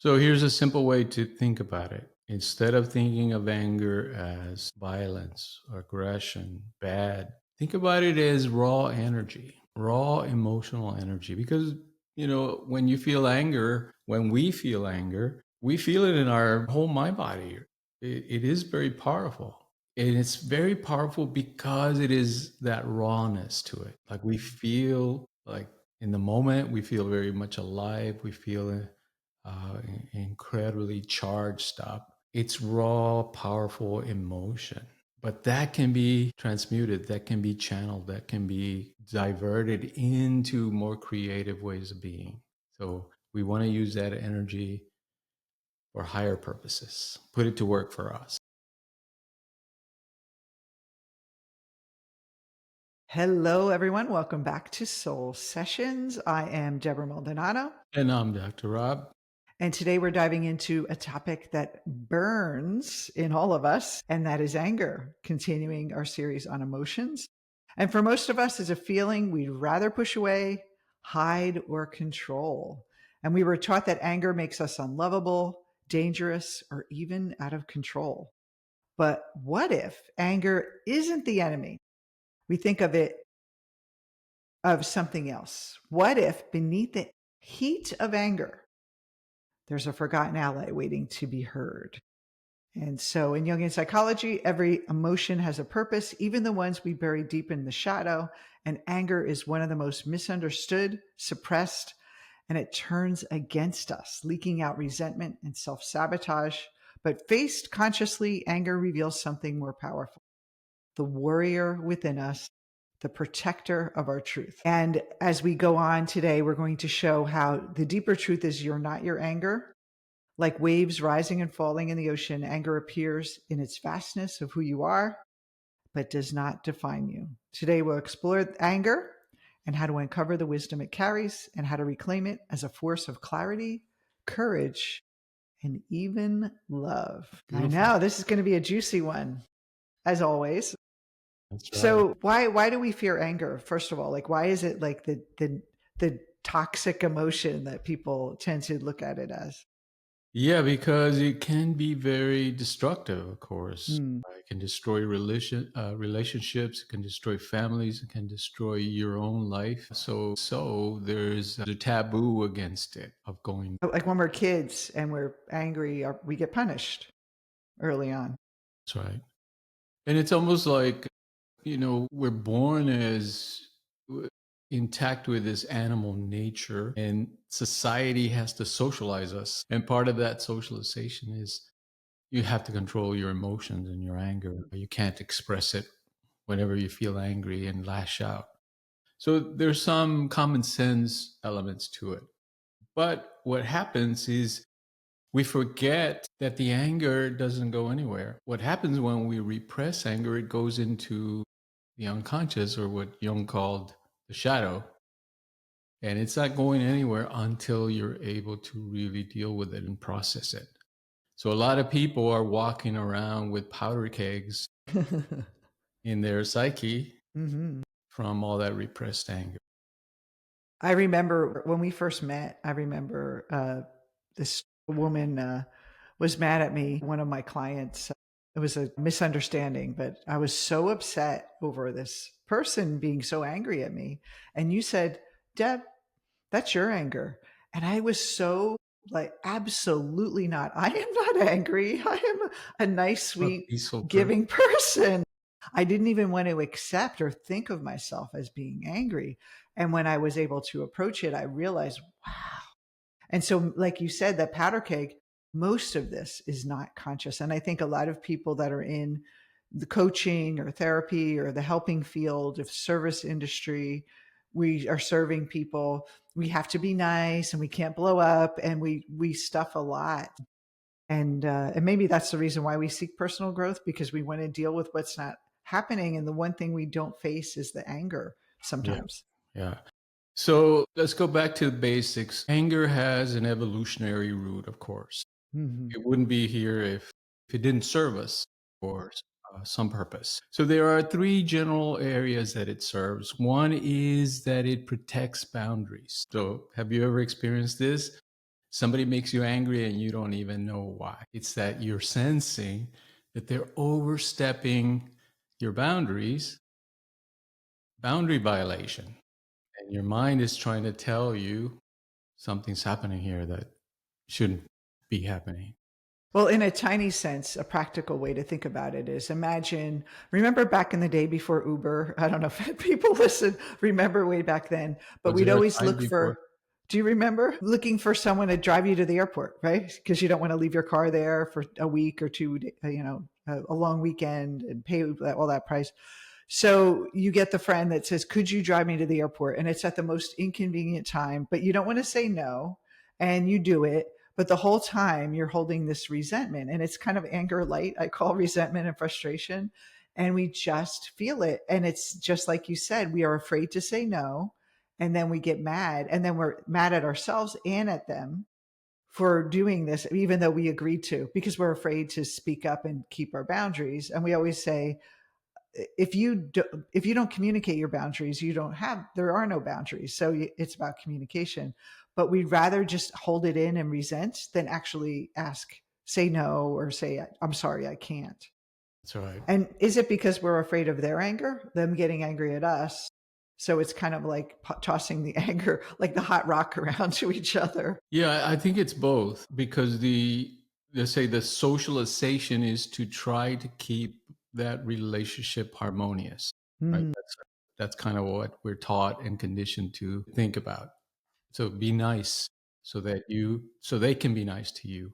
So here's a simple way to think about it. Instead of thinking of anger as violence, aggression, bad, think about it as raw energy, raw emotional energy. Because, when you feel anger, when we feel it in our whole mind body. It is very powerful. And it's very powerful because it is that rawness to it. Like we feel like in the moment, we feel very much alive. We feel incredibly charged up. It's raw, powerful emotion. But that can be transmuted, that can be channeled, that can be diverted into more creative ways of being. So we want to use that energy for higher purposes, put it to work for us. Hello, everyone. Welcome back to Soul Sessions. I am Deborah Maldonado, And I'm Dr. Rob. and today we're diving into a topic that burns in all of us, and that is anger, continuing our series on emotions. And for most of us, is a feeling we'd rather push away, hide, or control. And we were taught that anger makes us unlovable, dangerous, or even out of control. But what if anger isn't the enemy? We think of something else. What if beneath the heat of anger, there's a forgotten ally waiting to be heard? And so in Jungian psychology, every emotion has a purpose, even the ones we bury deep in the shadow. And anger is one of the most misunderstood, suppressed, and it turns against us, leaking out resentment and self sabotage. But faced consciously, anger reveals something more powerful: the warrior within us, the protector of our truth. And as we go on today, we're going to show how the deeper truth is you're not your anger. Like waves rising and falling in the ocean, anger appears in its vastness of who you are, but does not define you. Today, we'll explore anger and how to uncover the wisdom it carries and how to reclaim it as a force of clarity, courage, and even love. I Beautiful. know this is going to be a juicy one, as always. That's right. So why do we fear anger? First of all, like why is it like the toxic emotion that people tend to look at it as? Yeah, because it can be very destructive, of course. Hmm. It can destroy relationships, it can destroy families, it can destroy your own life. So there's a taboo against it of going. Like when we're kids and we're angry, we get punished early on. That's right. And it's almost like, we're born as intact with this animal nature, and society has to socialize us. And part of that socialization is you have to control your emotions and your anger. You can't express it whenever you feel angry and lash out. So there's some common sense elements to it. But what happens is we forget that the anger doesn't go anywhere. What happens when we repress anger, it goes into the unconscious, or what Jung called the shadow. And it's not going anywhere until you're able to really deal with it and process it. So a lot of people are walking around with powder kegs in their psyche Hmm. from all that repressed anger. I remember when we first met. I remember this woman was mad at me. One of my clients. It was a misunderstanding, but I was so upset over this person being so angry at me. And you said, "Deb, that's your anger." And I was so like, absolutely not. I am not angry. I am a nice, I'm a sweet, peaceful person. giving person. I didn't even want to accept or think of myself as being angry. And when I was able to approach it, I realized, wow. And so, like you said, that powder keg, most of this is not conscious. And I think a lot of people that are in the coaching or therapy or the helping field of service industry, we are serving people. We have to be nice and we can't blow up, and we stuff a lot. And maybe that's the reason why we seek personal growth, because we want to deal with what's not happening. And the one thing we don't face is the anger Yeah. sometimes. Yeah. So let's go back to the basics. Anger has an evolutionary root, of course. Hmm. It wouldn't be here if it didn't serve us for some purpose. So there are three general areas that it serves. One is that it protects boundaries. So have you ever experienced this? Somebody makes you angry and you don't even know why. It's that you're sensing that they're overstepping your boundaries, boundary violation. And your mind is trying to tell you something's happening here that shouldn't be happening. Well, in a tiny sense, a practical way to think about it is imagine, remember back in the day before Uber? I don't know if people listen, remember way back then, but Was we'd there a always time look before? for, do you remember looking for someone to drive you to the airport, right? Because you don't want to leave your car there for a week or two, a long weekend and pay all that price. So you get the friend that says, could you drive me to the airport? And it's at the most inconvenient time, but you don't want to say no. And you do it. But the whole time you're holding this resentment, and it's kind of anger light. I call resentment and frustration. And we just feel it. And it's just like you said, we are afraid to say no. And then we get mad. And then we're mad at ourselves and at them for doing this, even though we agreed to, because we're afraid to speak up and keep our boundaries. And we always say, if you don't communicate your boundaries, you don't have there are no boundaries. So it's about communication. But we'd rather just hold it in and resent than actually ask, say no, or say I'm sorry, I can't. That's right. And is it because we're afraid of their anger, them getting angry at us? So it's kind of like tossing the anger like the hot rock around to each other. Yeah, I think it's both because let's say the socialization is to try to keep that relationship harmonious, right? Mm. That's kind of what we're taught and conditioned to think about. So be nice so they can be nice to you,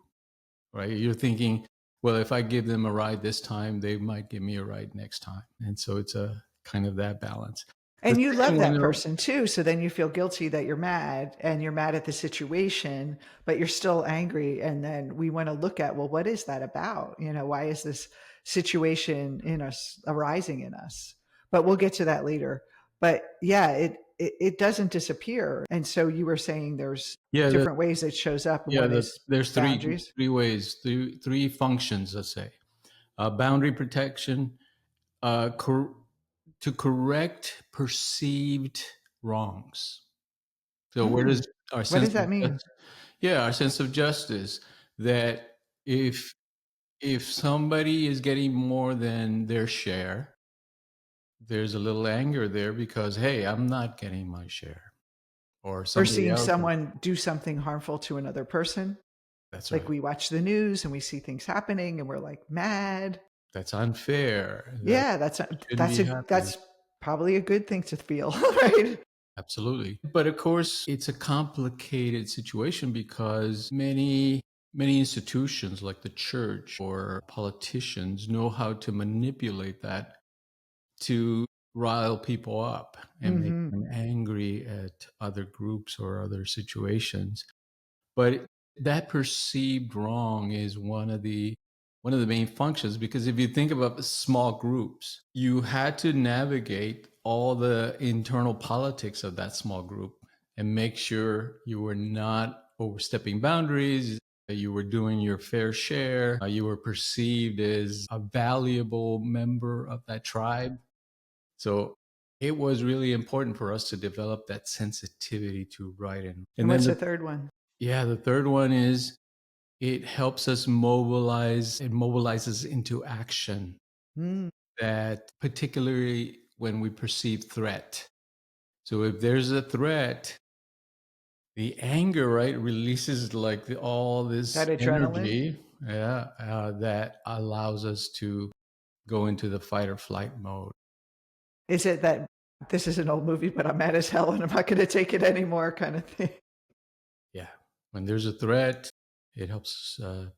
right? You're thinking, well, if I give them a ride this time, they might give me a ride next time. And so it's a kind of that balance. The And you love second one that though, person too, so then you feel guilty that you're mad and you're mad at the situation, but you're still angry, and then we wanna look at, well, what is that about? Why is this situation in us arising in us? But we'll get to that later. But yeah, it doesn't disappear, and so you were saying there's yeah, different ways it shows up, and one is there's boundaries. three ways, three functions, let's say. Boundary protection, uh, cor- to correct perceived wrongs. So where Hmm, does our what sense does of that mean? justice, yeah, our sense of justice, that if somebody is getting more than their share, there's a little anger there because, hey, I'm not getting my share, or Or somebody seeing else is. someone do something harmful to another person? That's Like, right. we watch the news and we see things happening and we're, like, mad. That's unfair. That Yeah, shouldn't be happening. that's probably a good thing to feel, right? Absolutely. But of course, it's a complicated situation because many institutions like the church or politicians know how to manipulate that to rile people up and make Mhm. them angry at other groups or other situations. But that perceived wrong is one of the main functions, because if you think about the small groups, you had to navigate all the internal politics of that small group and make sure you were not overstepping boundaries, that you were doing your fair share, you were perceived as a valuable member of that tribe. So it was really important for us to develop that sensitivity to right And and then what's the 3rd one? the third one is it helps us mobilize. It mobilizes into action, Mm. that particularly when we perceive threat. So if there's a threat, the anger, right, releases like all this That adrenaline? energy, yeah, that allows us to go into the fight or flight mode. Is it that this is an old movie, but I'm mad as hell and I'm not gonna take it anymore kind of thing? Yeah, when there's a threat, it helps us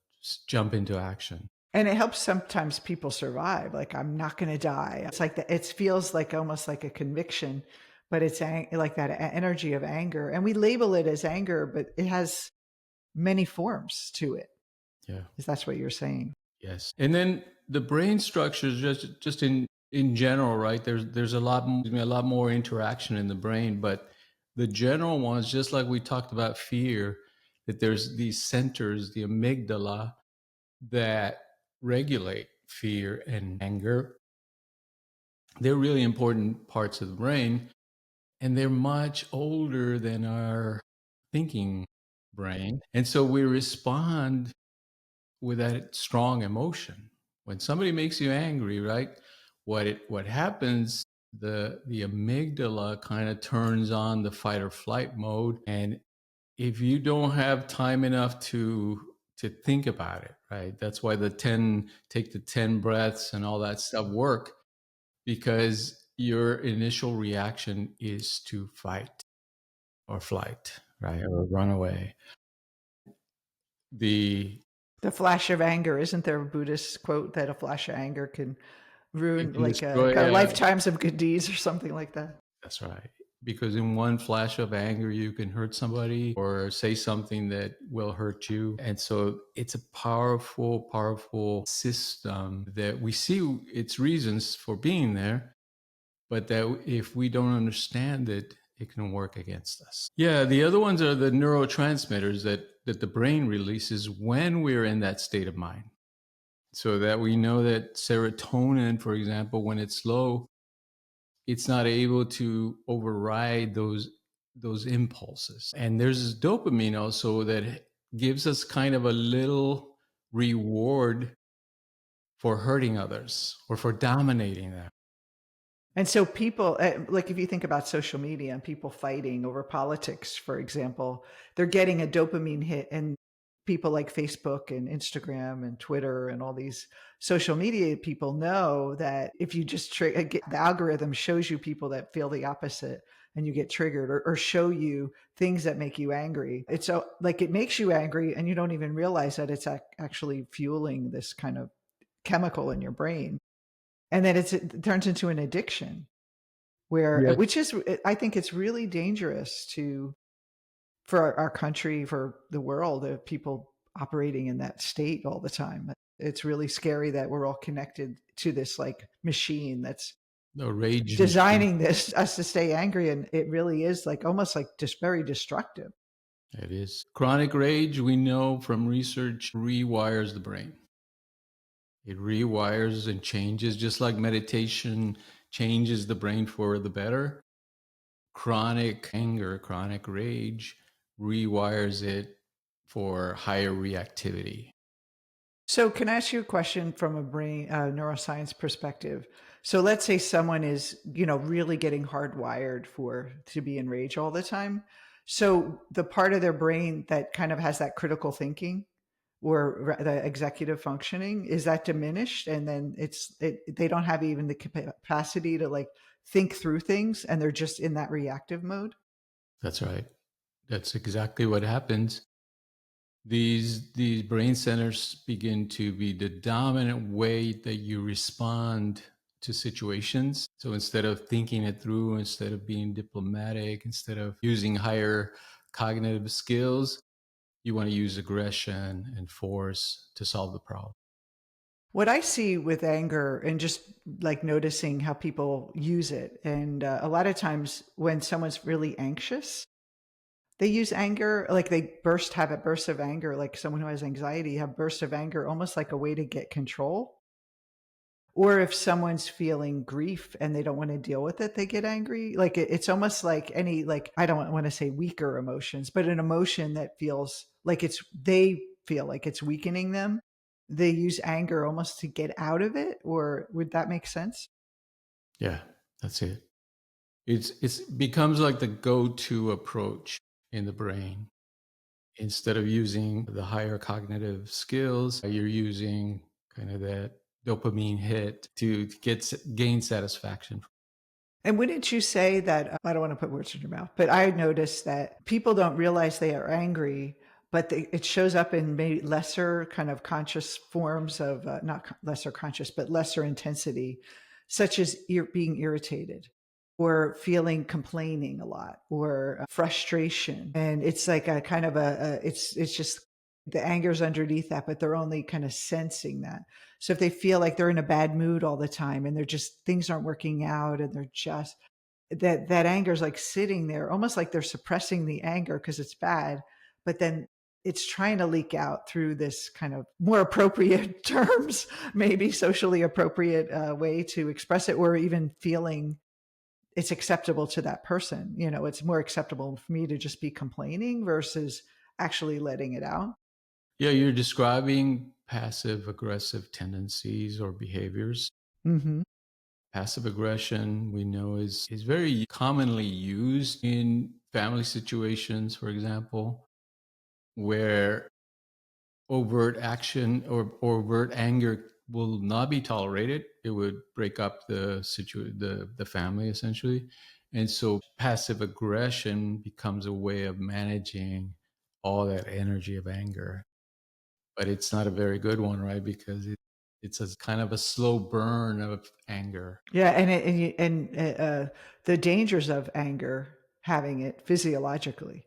jump into action. And it helps sometimes people survive, like, "I'm not gonna die." It's like it feels like almost like a conviction, but it's like that energy of anger, and we label it as anger, but it has many forms to it. Yeah. Is that's what you're saying? Yes, and then the brain structures, just in general, right? There's a lot more interaction in the brain, but the general ones, just like we talked about fear, that there's these centers, the amygdala, that regulate fear and anger. They're really important parts of the brain, and they're much older than our thinking brain. And so we respond with that strong emotion. When somebody makes you angry, right? What happens, the amygdala kind of turns on the fight or flight mode. And if you don't have time enough to think about it, right? That's why the 10 take the 10 breaths and all that stuff work, because your initial reaction is to fight or flight, right? Or run away. The The flash of anger, isn't there a Buddhist quote that a flash of anger can It ruin can like destroy, a lifetimes of good deeds or something like that? that's right. Because in one flash of anger, you can hurt somebody or say something that will hurt you. And so it's a powerful, powerful system that we see its reasons for being there, but that if we don't understand it, it can work against us. Yeah, the other ones are the neurotransmitters that the brain releases when we're in that state of mind. So that we know that serotonin, for example, when it's low, it's not able to override those impulses. And there's dopamine also that gives us kind of a little reward for hurting others or for dominating them. And so people, like if you think about social media and people fighting over politics, for example, they're getting a dopamine hit, and people like Facebook and Instagram and Twitter and all these social media people know that if you just the algorithm shows you people that feel the opposite and you get triggered, or show you things that make you angry. It's so like it makes you angry and you don't even realize that it's actually fueling this kind of chemical in your brain. And then it turns into an addiction where Yes. which is I think it's really dangerous for our country, for the world, of people operating in that state all the time. It's really scary that we're all connected to this like machine that's The rage machine. designing this us to stay angry, and it really is like almost like just very destructive. It is. Chronic rage, we know from research, rewires the brain. It rewires and changes, just like meditation changes the brain for the better. Chronic anger, chronic rage rewires it for higher reactivity. So, can I ask you a question from a brain neuroscience perspective? So, let's say someone is, really getting hardwired for to be in rage all the time. So, the part of their brain that kind of has that critical thinking or the executive functioning, is that diminished, and then they don't have even the capacity to like think through things, and they're just in that reactive mode. That's right. That's exactly what happens. These brain centers begin to be the dominant way that you respond to situations. So instead of thinking it through, instead of being diplomatic, instead of using higher cognitive skills, you want to use aggression and force to solve the problem. What I see with anger, and just like noticing how people use it, and a lot of times when someone's really anxious, they use anger, like they have a burst of anger, like someone who has anxiety have bursts of anger almost like a way to get control. Or if someone's feeling grief and they don't want to deal with it, they get angry. Like it's almost like any, like, I don't want to say weaker emotions, but an emotion that feels like they feel like it's weakening them. They use anger almost to get out of it. Or would that make sense? Yeah, that's it. It's becomes like the go-to approach in the brain. Instead of using the higher cognitive skills, you're using kind of that dopamine hit to gain satisfaction. And wouldn't you say that, I don't want to put words in your mouth, but I noticed that people don't realize they are angry, but it shows up in maybe lesser kind of conscious forms of, not lesser conscious, but lesser intensity, such as being irritated or feeling complaining a lot, or frustration. And it's like a kind of it's just the anger's underneath that, but they're only kind of sensing that. So if they feel like they're in a bad mood all the time and they're just things aren't working out, and they're just that anger is like sitting there, almost like they're suppressing the anger because it's bad, but then it's trying to leak out through this kind of more appropriate terms, maybe socially appropriate way to express it, or even feeling it's acceptable to that person. It's more acceptable for me to just be complaining versus actually letting it out. Yeah, you're describing passive aggressive tendencies or behaviors. Hmm. Passive aggression, we know, is very commonly used in family situations, for example, where overt action or overt anger will not be tolerated. It would break up the family essentially. And so passive aggression becomes a way of managing all that energy of anger. But it's not a very good one, right? Because it's a kind of a slow burn of anger. Yeah, and the dangers of anger, having it physiologically,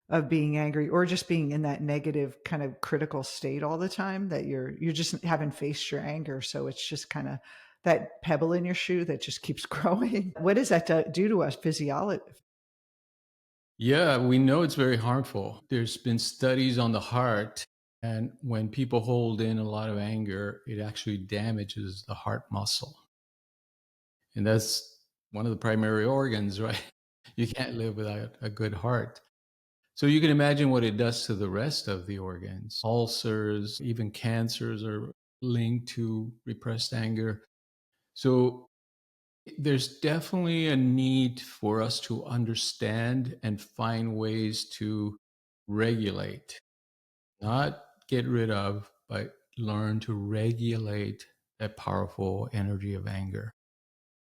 of being angry or just being in that negative kind of critical state all the time that you just haven't faced your anger, so it's just kinda that pebble in your shoe that just keeps growing. What does that do to us Yeah, we know it's very harmful. There's been studies on the heart, and when people hold in a lot of anger, it actually damages the heart muscle. And that's one of the primary organs, right? You can't live without a good heart. So you can imagine what it does to the rest of the organs. Ulcers, even cancers are linked to repressed anger. So there's definitely a need for us to understand and find ways to regulate, not get rid of, but learn to regulate that powerful energy of anger.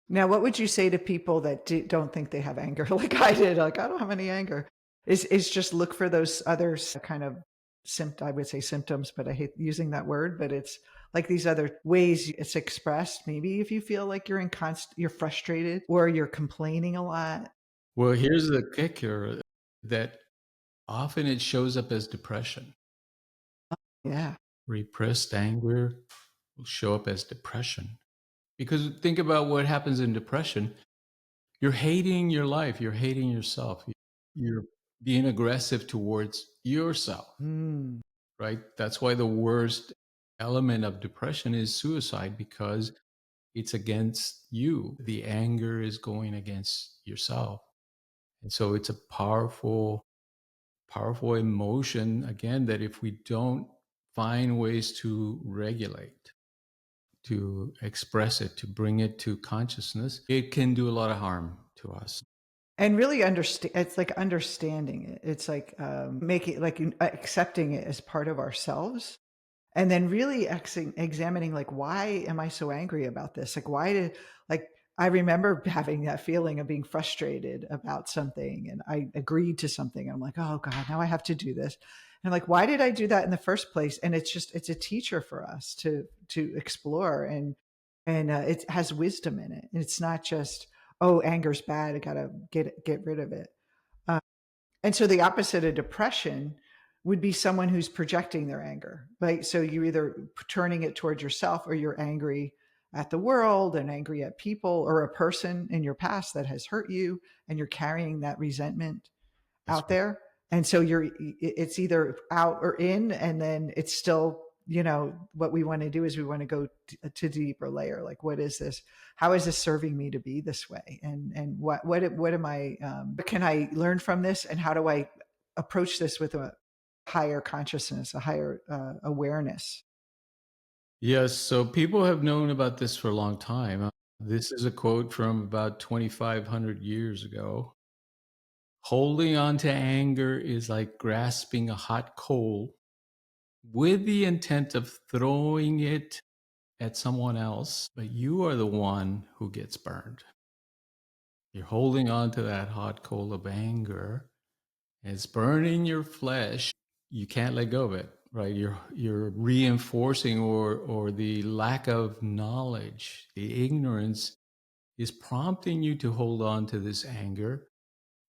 Now, what would you say to people that don't think they have anger like I did? Like, I don't have any anger. Is just look for those other kind of I would say symptoms, but I hate using that word. But it's like these other ways it's expressed. Maybe if you feel like you're frustrated or you're complaining a lot. Well, here's the kicker that often it shows up as depression. Yeah. Repressed anger will show up as depression. Because think about what happens in depression. You're hating your life, you're hating yourself, you're being aggressive towards yourself, Mm. right? That's why the worst element of depression is suicide because it's against you. The anger is going against yourself. And so it's a powerful emotion, again, that if we don't find ways to regulate, to express it, to bring it to consciousness, it can do a lot of harm to us. And really understand, it's like understanding it. It's like making like accepting it as part of ourselves. And then really examining, like, why am I so angry about this? Like, why did, like, I remember having that feeling of being frustrated about something and I agreed to something. I'm like, oh God, now I have to do this. And like, why did I do that in the first place? And it's a teacher for us to explore and it has wisdom in it. And it's not just, oh, anger's bad. I gotta get rid of it. And so the opposite of depression would be someone who's projecting their anger, right? So you're either turning it towards yourself or you're angry at the world and angry at people or a person in your past that has hurt you and you're carrying that resentment That's out right. there. And so it's either out or in, and then it's still, what we want to do is we want to go to deeper layer. Like, what is this? How is this serving me to be this way? And what am I, what can I learn from this? And how do I approach this with a higher consciousness, a higher awareness? Yes, so people have known about this for a long time. This is a quote from about 2,500 years ago. Holding on to anger is like grasping a hot coal with the intent of throwing it at someone else, but you are the one who gets burned. You're holding on to that hot coal of anger. It's burning your flesh. You can't let go of it, right? You're reinforcing or the lack of knowledge, the ignorance is prompting you to hold on to this anger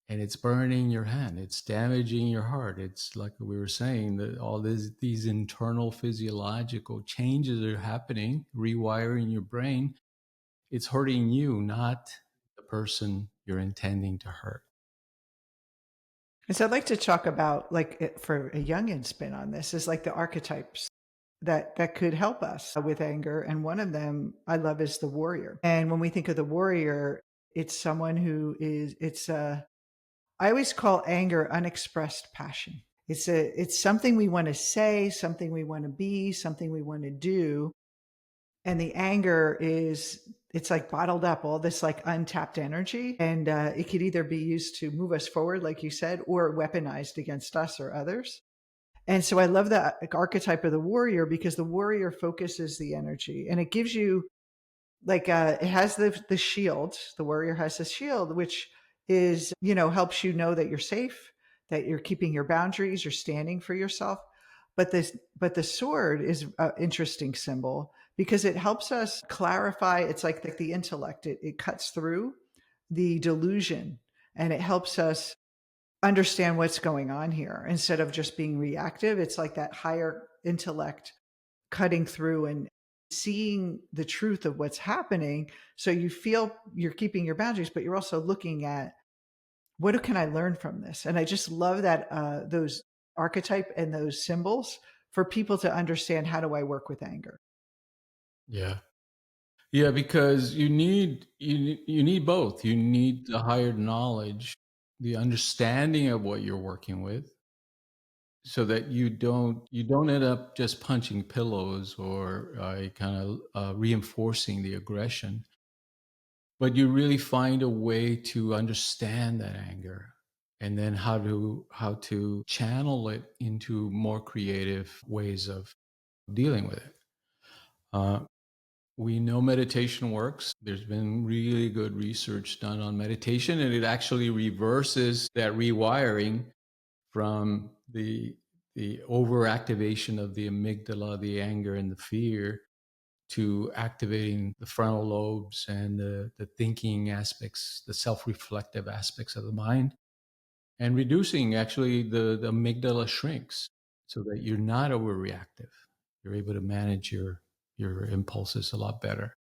and it's burning your hand. It's damaging your heart. It's like we were saying that all these internal physiological changes are happening, rewiring your brain. It's hurting you, not the person you're intending to hurt. And so I'd like to talk about, like, for a Jungian spin on this, is like the archetypes that could help us with anger. And one of them I love is the warrior. And when we think of the warrior, it's someone who is, I always call anger unexpressed passion. It's something we want to say, something we want to be, something we want to do. And the anger is it's like bottled up, all this like untapped energy. And it could either be used to move us forward, like you said, or weaponized against us or others. And so I love that archetype of the warrior because the warrior focuses the energy and it gives you like it has the shield. The warrior has the shield, which is, helps you know that you're safe, that you're keeping your boundaries, you're standing for yourself. But the sword is an interesting symbol because it helps us clarify. It's like the intellect. It cuts through the delusion and it helps us understand what's going on here instead of just being reactive. It's like that higher intellect cutting through and seeing the truth of what's happening. So you feel you're keeping your boundaries, but you're also looking at what can I learn from this? And I just love that those archetype and those symbols for people to understand how do I work with anger. Yeah. Yeah, because you need both. You need the higher knowledge, the understanding of what you're working with, so that you don't end up just punching pillows or kind of reinforcing the aggression, but you really find a way to understand that anger and then how to channel it into more creative ways of dealing with it. Uh, we know meditation works. There's been really good research done on meditation, and it actually reverses that rewiring from the overactivation of the amygdala, the anger and the fear, to activating the frontal lobes and the thinking aspects, the self-reflective aspects of the mind, and reducing actually the amygdala shrinks so that you're not overreactive. You're able to manage your impulses a lot better.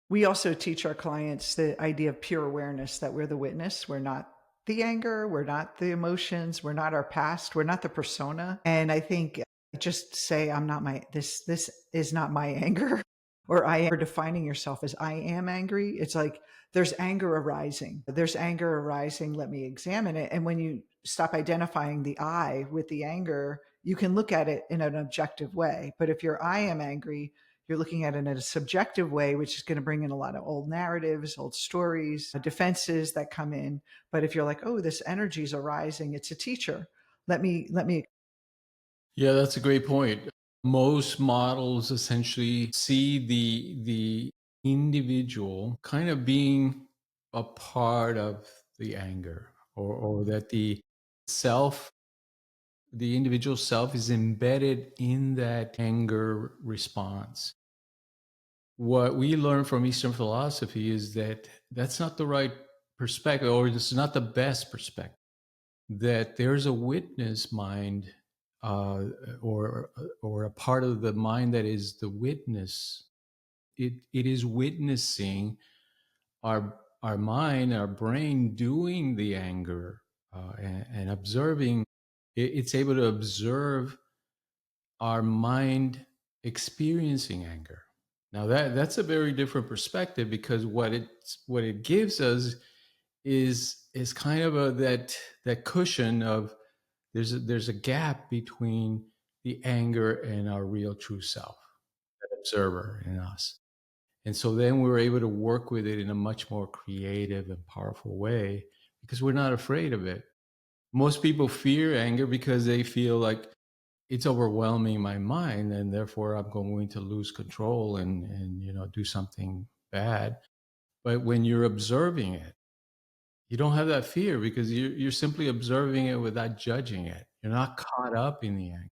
We also teach our clients the idea of pure awareness that we're the witness. We're not the anger, we're not the emotions, we're not our past, we're not the persona. And I think just say I'm not my this is not my anger or I am or defining yourself as I am angry. It's like there's anger arising. There's anger arising, let me examine it. And when you stop identifying the I with the anger, you can look at it in an objective way. But if you're I am angry, you're looking at it in a subjective way, which is going to bring in a lot of old narratives, old stories, defenses that come in. But if you're like, oh, this energy is arising, it's a teacher. Let me. Yeah, that's a great point. Most models essentially see the individual kind of being a part of the anger, or that self the individual self is embedded in that anger response. What we learn from Eastern philosophy is that that's not the right perspective, or it's not the best perspective. That there's a witness mind, uh, or a part of the mind that is the witness. It is witnessing our mind, our brain doing the anger, and observing. It's able to observe our mind experiencing anger. Now that's a very different perspective, because what it gives us is kind of that cushion of there's a gap between the anger and our real true self, that observer in us. And so then we're able to work with it in a much more creative and powerful way because we're not afraid of it. Most people fear anger because they feel like it's overwhelming my mind and therefore I'm going to lose control and do something bad. But when you're observing it, you don't have that fear because you're simply observing it without judging it. You're not caught up in the anger.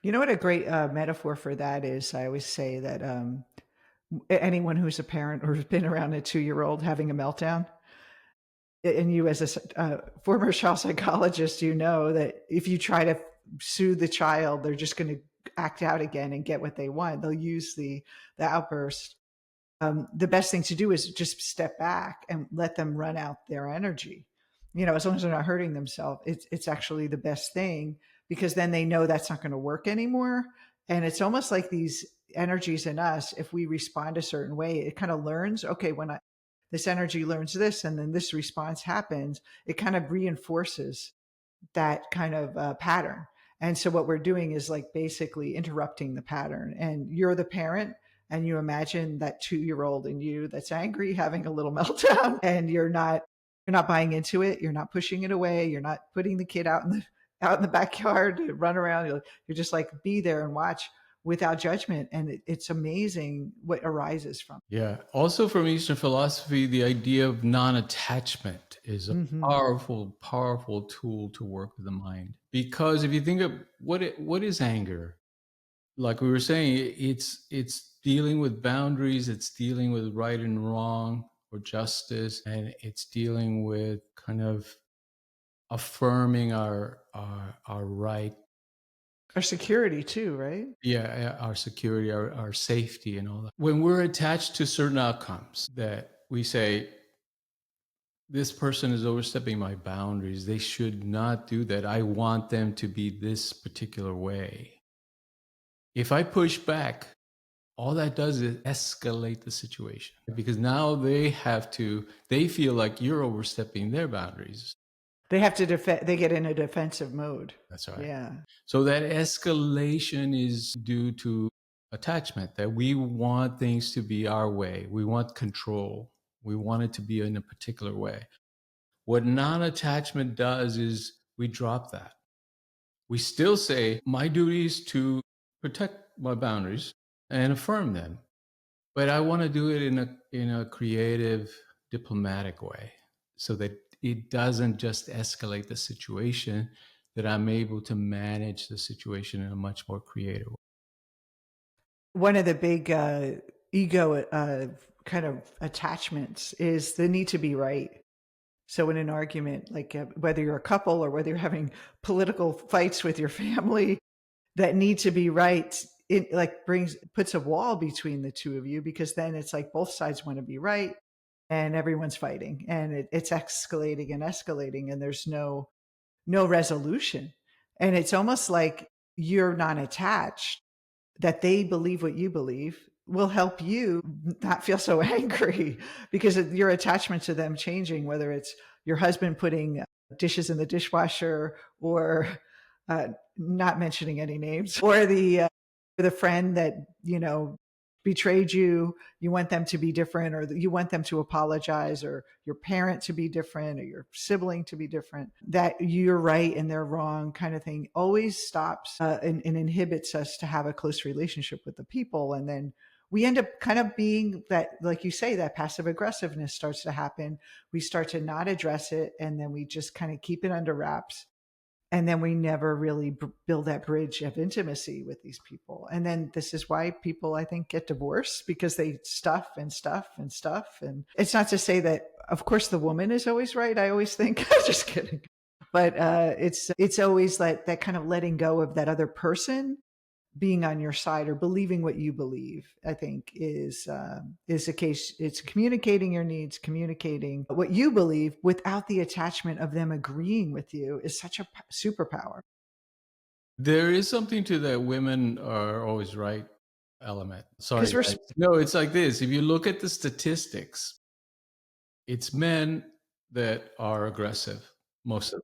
You know what a great metaphor for that is? I always say that anyone who's a parent or has been around a 2-year old having a meltdown, and you as a former child psychologist, you know that if you try to soothe the child, they're just going to act out again and get what they want. They'll use the outburst. The best thing to do is just step back and let them run out their energy. As long as they're not hurting themselves, it's actually the best thing because then they know that's not going to work anymore. And it's almost like these energies in us, if we respond a certain way, it kind of learns, okay, when this energy learns this and then this response happens, it kind of reinforces that kind of pattern. And so what we're doing is like basically interrupting the pattern. And you're the parent, and you imagine that 2-year-old in you that's angry having a little meltdown, and you're not buying into it. You're not pushing it away. You're not putting the kid out in the backyard to run around. You're just like be there and watch without judgment. And it's amazing what arises from. Yeah. Also, from Eastern philosophy, the idea of non-attachment is a Hmm. powerful, powerful tool to work with the mind. Because if you think of what is anger, like we were saying, it's dealing with boundaries, it's dealing with right and wrong or justice, and it's dealing with kind of affirming our right, Our security too, right? yeah, our security, our safety, and all that. When we're attached to certain outcomes that we say, this person is overstepping my boundaries, they should not do that, I want them to be this particular way. If I push back, all that does is escalate the situation because now they feel like you're overstepping their boundaries. They have to defend. They get in a defensive mode. That's right. Yeah. So that escalation is due to attachment, that we want things to be our way. We want control. We want it to be in a particular way. What non attachment does is we drop that. We still say, my duty is to protect my boundaries and affirm them. But I want to do it in a creative, diplomatic way so that it doesn't just escalate the situation, that I'm able to manage the situation in a much more creative way. One of the big ego kind of attachments is the need to be right. So in an argument, like whether you're a couple or whether you're having political fights with your family, that need to be right, it like puts a wall between the two of you, because then it's like both sides want to be right and everyone's fighting, and it's escalating and escalating, and there's no resolution. And it's almost like you're not attached, that they believe what you believe will help you not feel so angry, because your attachment to them changing, whether it's your husband putting dishes in the dishwasher, or uh, not mentioning any names, or the friend that betrayed you. You want them to be different, or you want them to apologize, or your parent to be different, or your sibling to be different. That you're right and they're wrong, kind of thing, always stops and inhibits us to have a close relationship with the people. And then we end up kind of being that, like you say, that passive aggressiveness starts to happen. We start to not address it, and then we just kind of keep it under wraps, and then we never really build that bridge of intimacy with these people. And then this is why people, I think, get divorced, because they stuff and stuff and stuff. And it's not to say that of course the woman is always right, I always think. Just kidding. But it's always like that kind of letting go of that other person being on your side or believing what you believe. I think is the case. It's communicating your needs, communicating what you believe without the attachment of them agreeing with you is such a superpower. There is something to that women are always right element. Sorry, Because we're guys. No, it's like this. If you look at the statistics, it's men that are aggressive most of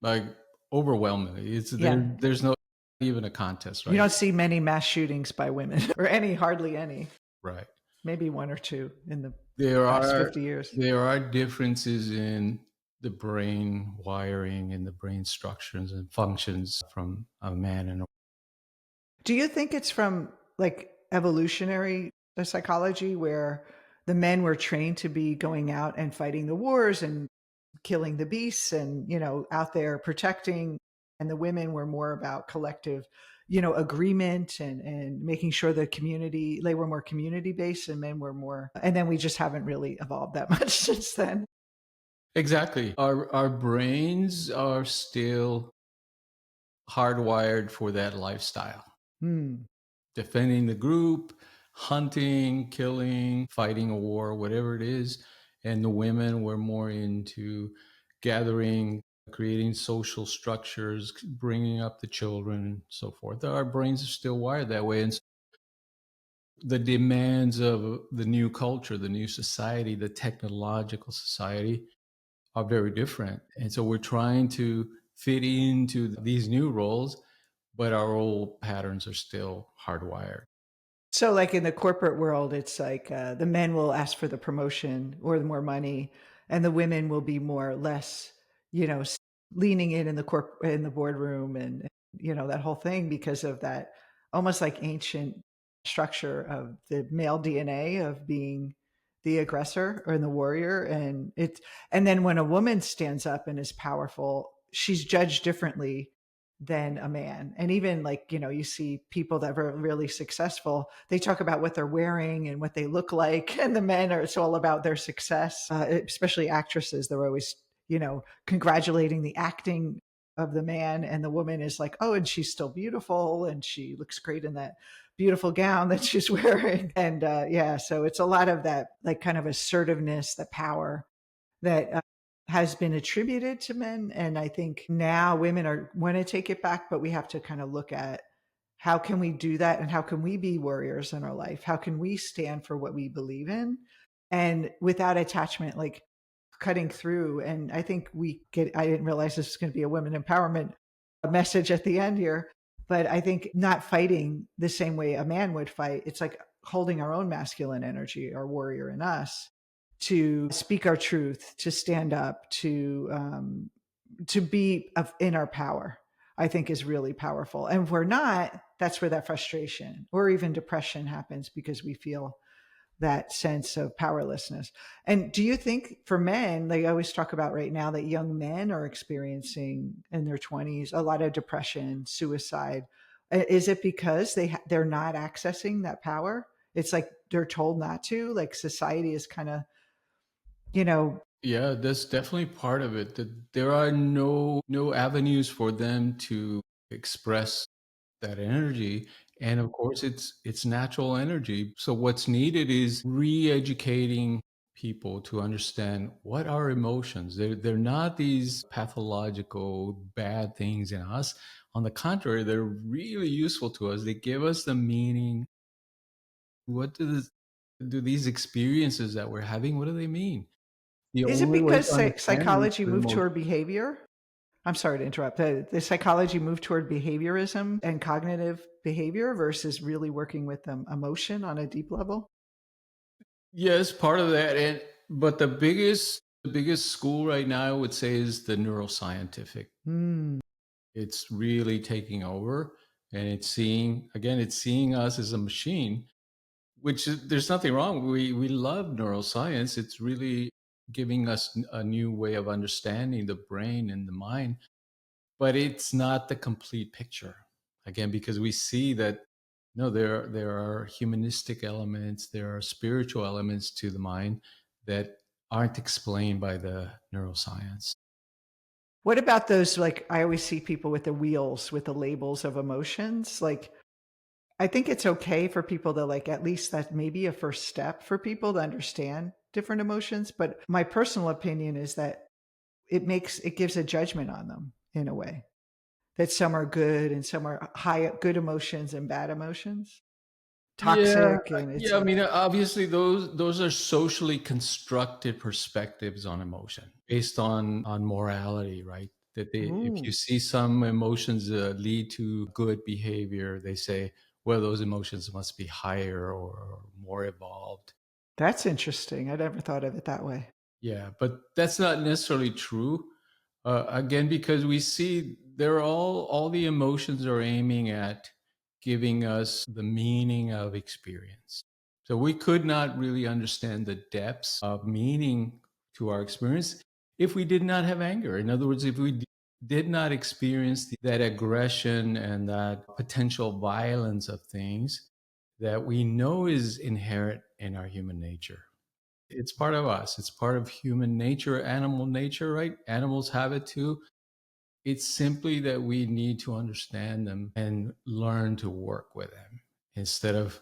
like overwhelmingly. Yeah, There's no even a contest, you right? don't see many mass shootings by women, or any, hardly any, Right. maybe one or two in the There past are 50 years. there are differences in the brain wiring and the brain structures and functions from a man and a Do you think it's from like evolutionary psychology, where the men were trained to be going out and fighting the wars and killing the beasts and, out there protecting, and the women were more about collective, agreement and making sure the community, they were more community based, and men were more, and then we just haven't really evolved that much since then. exactly. Our brains are still hardwired for that lifestyle. Hmm. Defending the group, hunting, killing, fighting a war, whatever it is. And the women were more into gathering, creating social structures, bringing up the children, and so forth. Our brains are still wired that way. And so the demands of the new culture, the new society, the technological society are very different. And so we're trying to fit into these new roles, but our old patterns are still hardwired. So, like in the corporate world, it's like the men will ask for the promotion or the more money, and the women will be more or less, leaning in the in the boardroom, and that whole thing because of that almost like ancient structure of the male DNA of being the aggressor or the warrior, and then when a woman stands up and is powerful, she's judged differently than a man. And even like, you see people that are really successful, they talk about what they're wearing and what they look like. And the men are, it's all about their success, especially actresses. They're always, congratulating the acting of the man. And the woman is like, oh, and she's still beautiful. And she looks great in that beautiful gown that she's wearing. And yeah, so it's a lot of that, like kind of assertiveness, the power that has been attributed to men. And I think now women are want to take it back, but we have to kind of look at how can we do that and how can we be warriors in our life? How can we stand for what we believe in? And without attachment, like cutting through. And I think I didn't realize this was going to be a women empowerment message at the end here, but I think not fighting the same way a man would fight. It's like holding our own masculine energy, our warrior in us, to speak our truth, to stand up, to be in our power. I think is really powerful. And if we're not, that's where that frustration or even depression happens because we feel that sense of powerlessness. And do you think for men, they always talk about right now that young men are experiencing in their 20s a lot of depression, suicide? Is it because they're not accessing that power? It's like they're told not to, like society is kind of, you know, Yeah, that's definitely part of it. That there are no avenues for them to express that energy, and of course it's natural energy. So what's needed is re-educating people to understand what are emotions. They're not these pathological bad things in us. On the contrary, they're really useful to us. They give us the meaning. What do these experiences that we're having, what do they mean? The is it only way because to understand them is psychology through moved emotion. toward behavior? I'm sorry to interrupt. The psychology moved toward behaviorism and cognitive behavior versus really working with emotion on a deep level. Yes, part of that, and but the biggest school right now I would say is the neuroscientific. Mm. It's really taking over, and it's seeing us as a machine, which there's nothing wrong. We love neuroscience. It's really giving us a new way of understanding the brain and the mind, but it's not the complete picture. Again, because we see that no, there are humanistic elements, there are spiritual elements to the mind that aren't explained by the neuroscience. What about those, like, I always see people with the wheels, with the labels of emotions. Like, I think it's okay for people to, like, at least that may be a first step for people to understand different emotions. But my personal opinion is that it gives a judgment on them in a way that some are good and some are high, good emotions and bad emotions, Yeah, toxic. And it's yeah. I like, mean, obviously, those are socially constructed perspectives on emotion based on morality, right? That if you ooh, see some emotions lead to good behavior, they say, well, those emotions must be higher or more evolved. that's interesting. I never thought of it that way. Yeah, but that's not necessarily true. Again, because we see they're all the emotions are aiming at giving us the meaning of experience. So we could not really understand the depths of meaning to our experience if we did not have anger. In other words, if we did not experience that aggression and that potential violence of things that we know is inherent in our human nature. It's part of us. It's part of human nature, animal nature, right? Animals have it too. It's simply that we need to understand them and learn to work with them instead of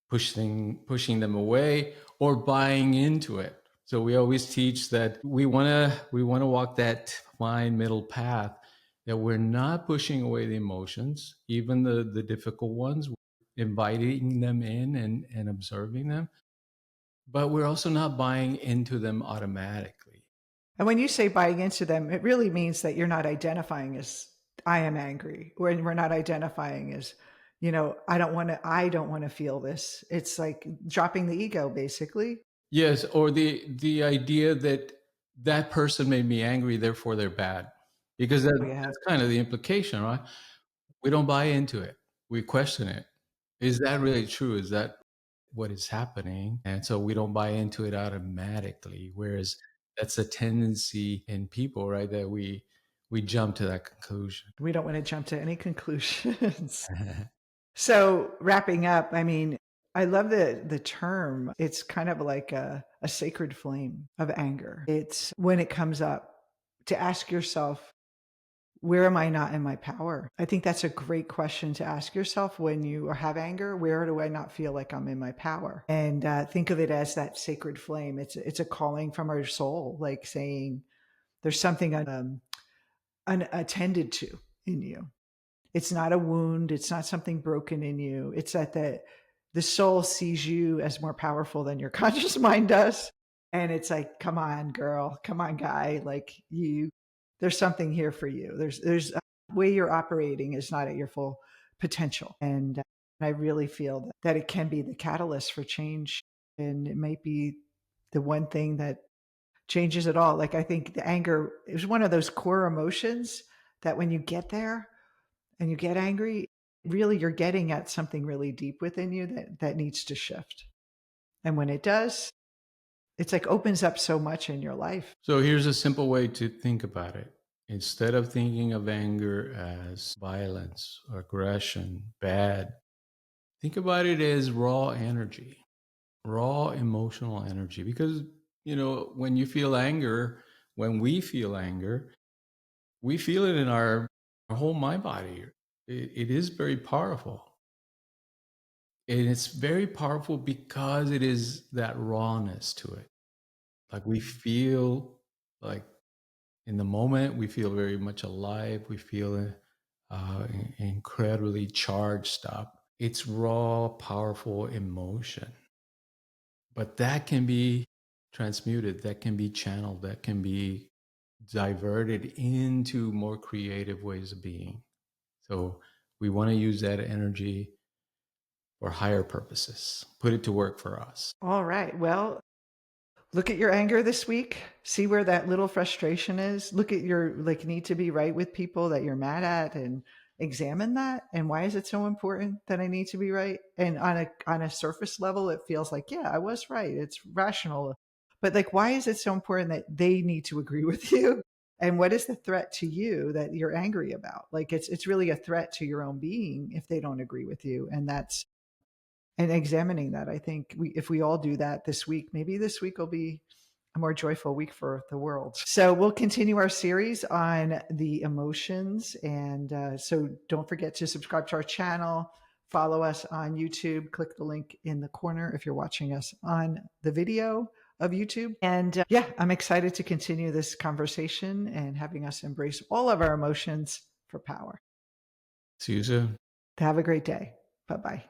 pushing them away or buying into it. So we always teach that we want to walk that fine middle path, that we're not pushing away the emotions, even the difficult ones, inviting them in and observing them, but we're also not buying into them automatically. And when you say buying into them, it really means that you're not identifying as I am angry, or we're not identifying as, I don't want to feel this. It's like dropping the ego basically. Yes, or the idea that that person made me angry, therefore they're bad. Because Oh, yeah. that's kind of the implication, right? We don't buy into it. We question it. Is that really true? Is that what is happening? And so we don't buy into it automatically. Whereas that's a tendency in people, right? That we jump to that conclusion. We don't want to jump to any conclusions. So wrapping up, I mean, I love the term. It's kind of like a sacred flame of anger. It's when it comes up to ask yourself, where am I not in my power? I think that's a great question to ask yourself when you have anger. Where do I not feel like I'm in my power? And think of it as that sacred flame. It's a calling from our soul, like saying there's something unattended to in you. It's not a wound, it's not something broken in you. It's that the soul sees you as more powerful than your conscious mind does. And it's like, come on, girl, come on, guy. Like there's something here for you. There's a way you're operating is not at your full potential. And I really feel that it can be the catalyst for change. And it might be the one thing that changes it all. Like I think the anger is one of those core emotions that when you get there, and you get angry, really you're getting at something really deep within you that needs to shift. And when it does, it's like opens up so much in your life. So here's a simple way to think about it. Instead of thinking of anger as violence, aggression, bad, think about it as raw energy, raw emotional energy. Because, when you feel anger, when we feel it in our whole mind body. It is very powerful. And it's very powerful because it is that rawness to it. Like we feel like in the moment, we feel very much alive. We feel incredibly charged up. It's raw, powerful emotion. But that can be transmuted, that can be channeled, that can be diverted into more creative ways of being. So we want to use that energy for higher purposes, put it to work for us. All right. Well, look at your anger this week. See where that little frustration is. Look at your like need to be right with people that you're mad at and examine that. And why is it so important that I need to be right? And on a surface level, it feels like, yeah, I was right. It's rational. But like, why is it so important that they need to agree with you? And what is the threat to you that you're angry about? Like it's really a threat to your own being if they don't agree with you. And examining that, I think if we all do that this week, maybe this week will be a more joyful week for the world. So we'll continue our series on the emotions. And so don't forget to subscribe to our channel, follow us on YouTube, click the link in the corner if you're watching us on the video of YouTube. And yeah, I'm excited to continue this conversation and having us embrace all of our emotions for power. See you soon. Have a great day. Bye bye.